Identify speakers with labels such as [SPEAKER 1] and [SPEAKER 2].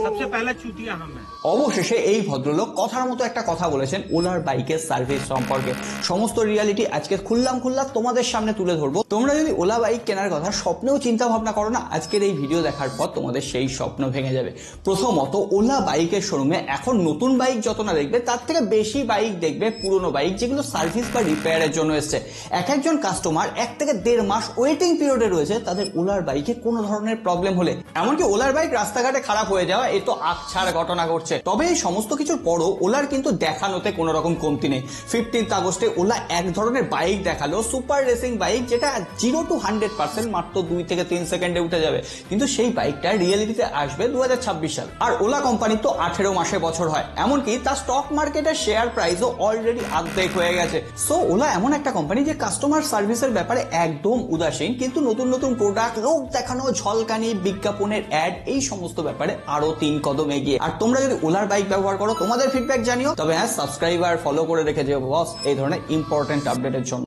[SPEAKER 1] सबसे पहला चूतिया हम हैं।
[SPEAKER 2] অবশেষে এই ভদ্রলোক কথার মতো একটা কথা বলেছেন ওলার বাইকের সার্ভিস সম্পর্কে। সমস্ত রিয়ালিটি আজকে খুললাম তোমাদের সামনে তুলে ধরবো। তোমরা যদি ওলা বাইক কেনার কথা স্বপ্নেও চিন্তা ভাবনা করো না, আজকের এই ভিডিও দেখার পর তোমাদের সেই স্বপ্ন ভেঙে যাবে। প্রথমত, ওলা বাইকের শোরুমে এখন নতুন বাইক যত না দেখবে তার থেকে বেশি বাইক দেখবে পুরনো বাইক, যেগুলো সার্ভিস বা রিপেয়ারের জন্য এসছে। একজন কাস্টমার 1 থেকে 1.5 মাস ওয়েটিং পিরিয়ডে রয়েছে তাদের ওলার বাইকে কোনো ধরনের প্রবলেম হলে। এমনকি ওলার বাইক রাস্তাঘাটে খারাপ হয়ে যাওয়া এ তো আকছাড় ঘটনা ঘটছে। তবে এই সমস্ত কিছুর পরও ওলার কিন্তু দেখানোতে কোনো রকম কমতি নেই। 15 আগস্টে ওলা এক ধরনের বাইক দেখালো, সুপার রেসিং বাইক, যেটা 0 to 100% মাত্র 2 থেকে 3 সেকেন্ডে উঠে যাবে। কিন্তু সেই বাইকটা রিয়েলিটিতে আসবে 2026 সাল। আর ওলা কোম্পানি তো 18 মাসে বছর হয়, এমনকি তার স্টক মার্কেটের শেয়ার প্রাইসও অলরেডি অর্ধেক হয়ে গেছে। সো ওলা এমন একটা কোম্পানি যে কাস্টমার সার্ভিসের ব্যাপারে একদম উদাসীন, কিন্তু নতুন নতুন প্রোডাক্ট, লোক দেখানো, ঝলকানি, বিজ্ঞাপনের অ্যাড, এই সমস্ত ব্যাপারে আরো 3 কদম এগিয়ে। আর তোমরা যদি ওলার বাইক ব্যবহার করো তোমাদের ফিডব্যাক জানিও। তবে হ্যাঁ, সাবস্ক্রাইব আর ফলো করে রেখে যেও বস এই ধরনের ইম্পর্টেন্ট আপডেটের জন্য।